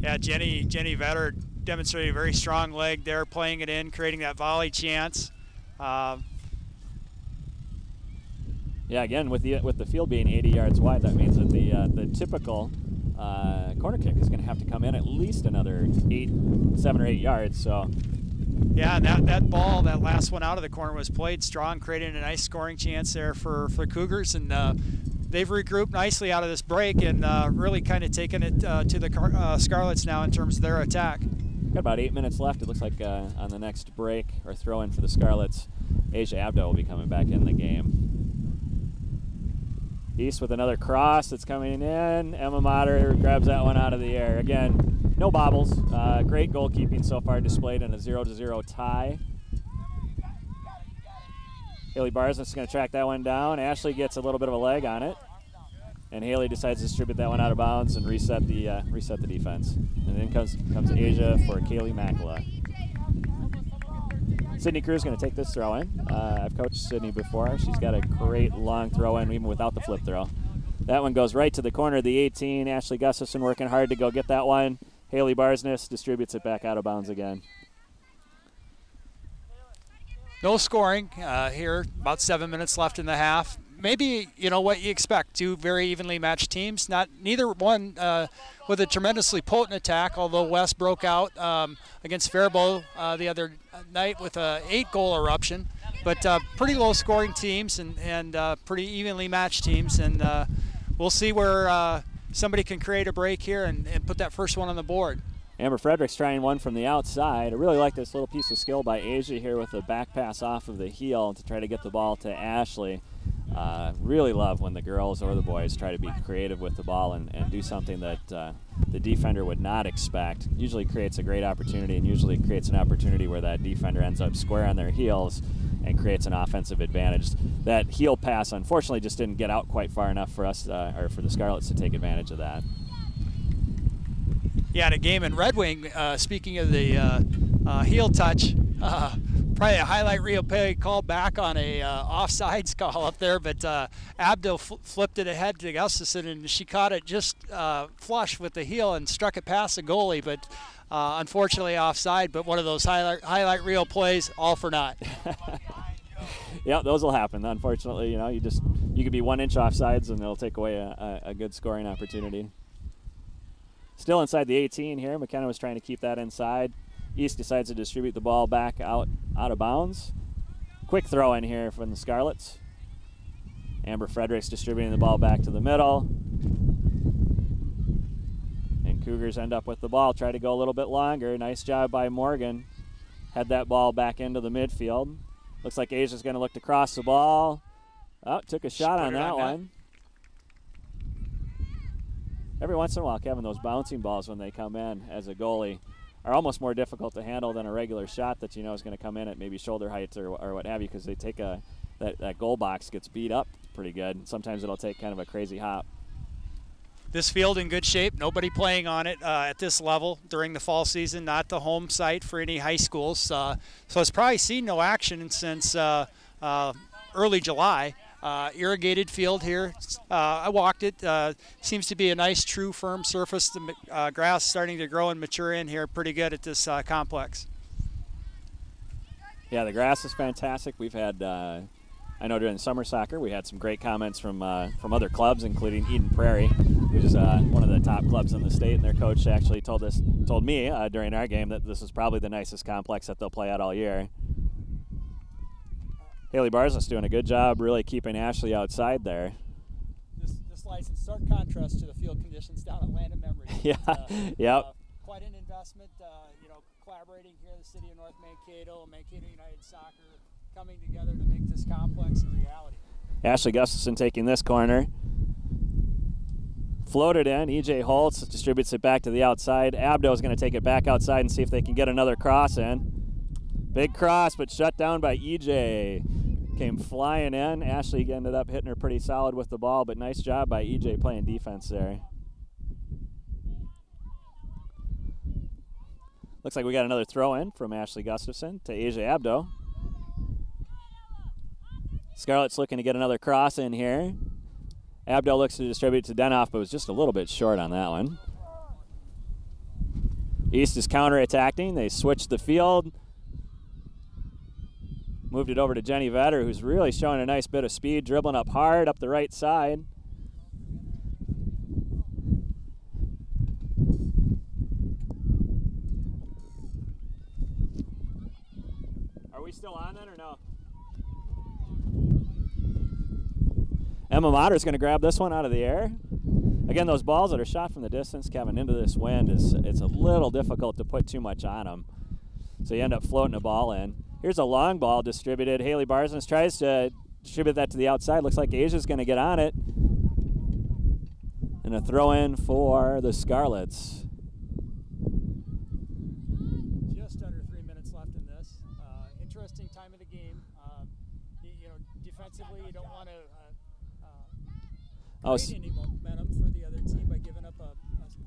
Yeah, Jenny Vetter demonstrated a very strong leg there, playing it in, creating that volley chance. Yeah, again, with the field being 80 yards wide, that means that the typical corner kick is going to have to come in at least another 7 or 8 yards. So. Yeah, and that ball, that last one out of the corner, was played strong, creating a nice scoring chance there for Cougars, and they've regrouped nicely out of this break and really kind of taken it to the Scarlets now in terms of their attack. Got about 8 minutes left. It looks like on the next break or throw-in for the Scarlets, Asia Abdo will be coming back in the game. East with another cross that's coming in. Emma Motter grabs that one out of the air. Again, no bobbles. Great goalkeeping so far displayed in a 0-0 tie. Haley Barsness is going to track that one down. Ashley gets a little bit of a leg on it. And Haley decides to distribute that one out of bounds and reset the defense. And then comes Asia for Kaylee Makala. Sydney Cruz is going to take this throw in. I've coached Sydney before. She's got a great long throw in even without the flip throw. That one goes right to the corner of the 18. Ashley Gustafson working hard to go get that one. Haley Barsness distributes it back out of bounds again. No scoring here, about 7 minutes left in the half. Maybe, you know, what you expect, 2 very evenly matched teams. Neither one with a tremendously potent attack, although West broke out against Faribault the other night with a 8-goal eruption. But pretty low-scoring teams and pretty evenly matched teams. And we'll see where somebody can create a break here and put that first one on the board. Amber Fredericks trying one from the outside. I really like this little piece of skill by Asia here with the back pass off of the heel to try to get the ball to Ashley. Really love when the girls or the boys try to be creative with the ball and do something that the defender would not expect. Usually creates a great opportunity, and usually creates an opportunity where that defender ends up square on their heels and creates an offensive advantage. That heel pass, unfortunately, just didn't get out quite far enough for us, or for the Scarlets to take advantage of that. Yeah, in a game in Red Wing, speaking of the heel touch, probably a highlight reel play called back on a offsides call up there, but Abdo flipped it ahead to Gustafson, and she caught it just flush with the heel and struck it past the goalie, but unfortunately offside. But one of those highlight reel plays, all for naught. Yeah, those will happen. Unfortunately, you know, you could be 1 inch offsides, and it'll take away a good scoring opportunity. Still inside the 18 here. McKenna was trying to keep that inside. East decides to distribute the ball back out of bounds. Quick throw in here from the Scarlets. Amber Fredericks distributing the ball back to the middle. And Cougars end up with the ball. Try to go a little bit longer. Nice job by Morgan. Had that ball back into the midfield. Looks like Asia's going to look to cross the ball. Oh, took a shot on that one. Every once in a while, Kevin, those bouncing balls when they come in as a goalie are almost more difficult to handle than a regular shot that you know is going to come in at maybe shoulder height or what have you, because they take that goal box gets beat up pretty good. Sometimes it'll take kind of a crazy hop. This field in good shape. Nobody playing on it at this level during the fall season. Not the home site for any high schools. So it's probably seen no action since early July. Irrigated field here. I walked it. Seems to be a nice, true, firm surface. The grass starting to grow and mature in here pretty good at this complex. Yeah, the grass is fantastic. We've had, I know during summer soccer, we had some great comments from other clubs, including Eden Prairie, which is one of the top clubs in the state. And their coach actually told me during our game that this is probably the nicest complex that they'll play at all year. Haley Barsness doing a good job really keeping Ashley outside there. This lies in stark contrast to the field conditions down at Land of Memory. Yeah, yep. Quite an investment, collaborating here in the city of North Mankato, Mankato United Soccer, coming together to make this complex a reality. Ashley Gustafson taking this corner. Floated in. E.J. Holtz distributes it back to the outside. Abdo is going to take it back outside and see if they can get another cross in. Big cross, but shut down by E.J. Came flying in. Ashley ended up hitting her pretty solid with the ball, but nice job by E.J. playing defense there. Looks like we got another throw in from Ashley Gustafson to Asia Abdo. Scarlett's looking to get another cross in here. Abdo looks to distribute to Denoff, but was just a little bit short on that one. East is counterattacking. They switched the field. Moved it over to Jenny Vetter, who's really showing a nice bit of speed, dribbling up hard up the right side. Are we still on then or no? Emma Motter's going to grab this one out of the air. Again, those balls that are shot from the distance, Kevin, into this wind, it's a little difficult to put too much on them. So you end up floating a ball in. Here's a long ball distributed. Haley Barsness tries to distribute that to the outside. Looks like Asia's going to get on it. And a throw in for the Scarlets. Just under 3 minutes left in this. Interesting time of the game. Defensively, you don't want to create any momentum for the other team by giving up a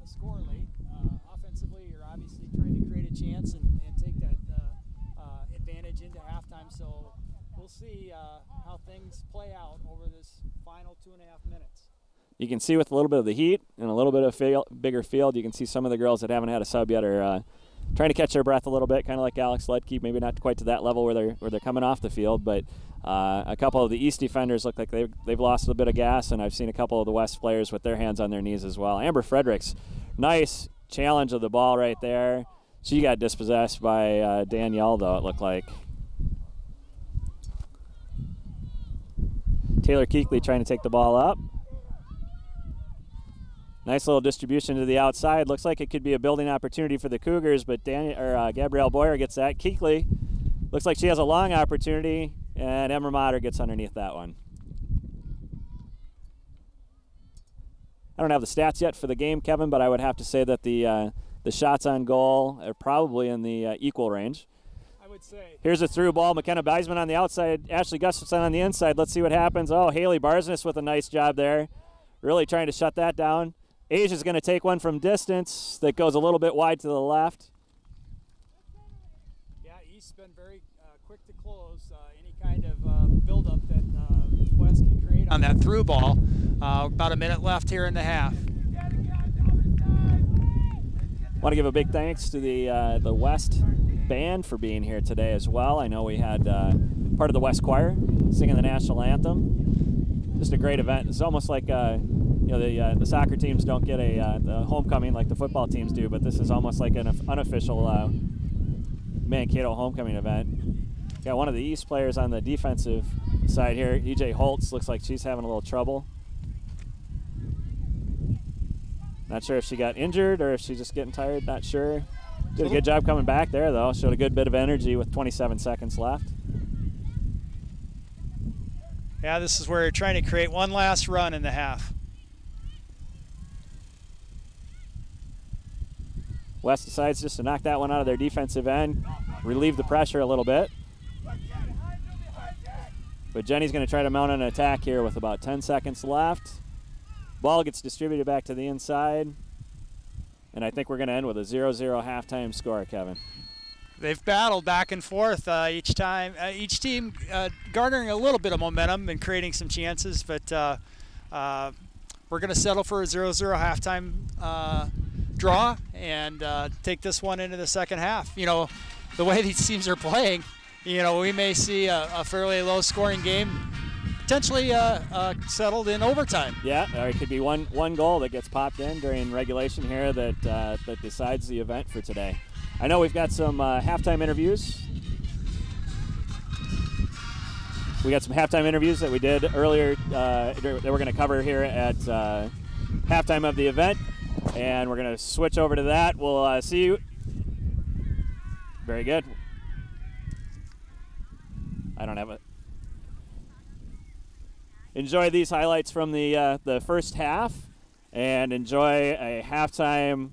score late. Offensively, you're obviously trying to create a chance and take that advantage into halftime. So we'll see how things play out over this final 2.5 minutes. You can see with a little bit of the heat and a little bit of bigger field, you can see some of the girls that haven't had a sub yet are trying to catch their breath a little bit, kind of like Alex Ledke, maybe not quite to that level where they're coming off the field, but a couple of the East defenders look like they've lost a bit of gas, and I've seen a couple of the West players with their hands on their knees as well. Amber Fredericks, nice challenge of the ball right there. She got dispossessed by Danielle, though, it looked like. Taylor Keekley trying to take the ball up. Nice little distribution to the outside. Looks like it could be a building opportunity for the Cougars, but Gabrielle Boyer gets that. Keekley looks like she has a long opportunity, and Emma Motter gets underneath that one. I don't have the stats yet for the game, Kevin, but I would have to say that the shots on goal are probably in the equal range. I would say. Here's a through ball. McKenna Beisman on the outside. Ashley Gustafson on the inside. Let's see what happens. Oh, Haley Barsness with a nice job there. Really trying to shut that down. Asia's going to take one from distance that goes a little bit wide to the left. Yeah, East's been very quick to close any kind of buildup that West can create on that through ball. About a minute left here in the half. Want to give a big thanks to the West band for being here today as well. I know we had part of the West Choir singing the national anthem. Just a great event. It's almost like the soccer teams don't get the homecoming like the football teams do, but this is almost like an unofficial Mankato homecoming event. Got one of the East players on the defensive side here. E.J. Holtz looks like she's having a little trouble. Not sure if she got injured or if she's just getting tired, not sure. Did a good job coming back there, though. Showed a good bit of energy with 27 seconds left. Yeah, this is where you're trying to create one last run in the half. West decides just to knock that one out of their defensive end, relieve the pressure a little bit. But Jenny's going to try to mount an attack here with about 10 seconds left. Ball gets distributed back to the inside. And I think we're going to end with a 0-0 halftime score, Kevin. they've battled back and forth each time. Each team garnering a little bit of momentum and creating some chances, but we're going to settle for a 0-0 halftime draw and take this one into the second half. You know, the way these teams are playing, you know, we may see a fairly low-scoring game, potentially settled in overtime. Yeah, or it could be one goal that gets popped in during regulation here that that decides the event for today. I know we've got some halftime interviews. We got some halftime interviews that we did earlier that we're going to cover here at halftime of the event, and we're going to switch over to that. We'll see you. Very good. I don't have it. Enjoy these highlights from the first half, and enjoy a halftime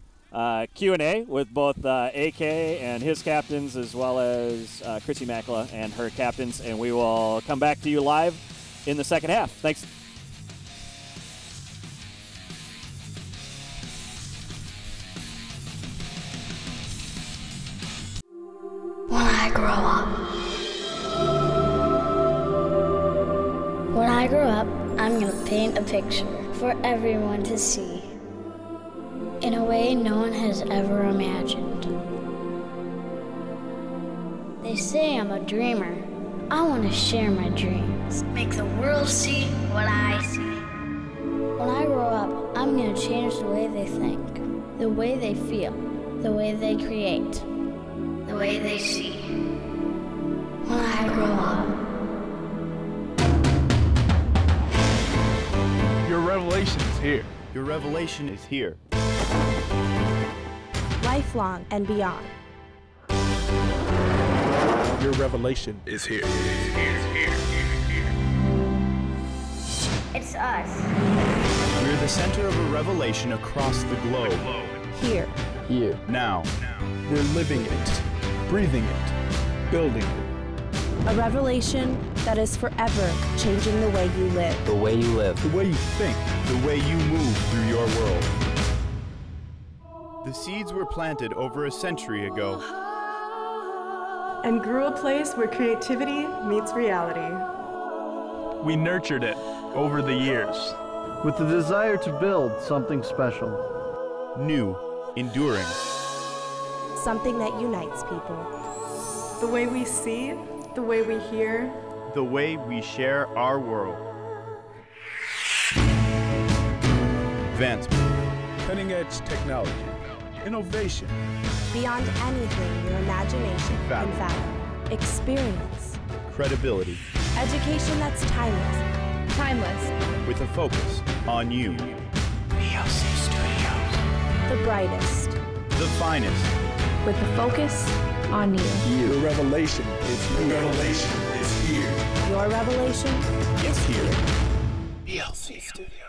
Q&A with both AK and his captains, as well as Chrissy Makela and her captains, and we will come back to you live in the second half. Thanks. When I grow up. When I grow up, I'm gonna paint a picture for everyone to see in a way no one has ever imagined. They say I'm a dreamer. I want to share my dreams. Make the world see what I see. When I grow up, I'm going to change the way they think, the way they feel, the way they create, the way they see. When I grow up. Your revelation is here. Your revelation is here. Lifelong and beyond. Your revelation is here. It's us. We're the center of a revelation across the globe. Here. Here. Now. We're living it, breathing it, building it. A revelation that is forever changing the way you live. The way you live. The way you think. The way you move through your world. The seeds were planted over a century ago. And grew a place where creativity meets reality. We nurtured it over the years. With the desire to build something special. New, enduring. Something that unites people. The way we see, the way we hear. The way we share our world. Advancement. Cutting-edge technology. Innovation. Beyond anything your imagination can fathom. Experience. Credibility. Education that's timeless. Timeless. With a focus on you. BLC Studios. The brightest. The finest. With the focus on you. Your revelation is here. Your revelation is here. Your revelation is here. BLC Studios.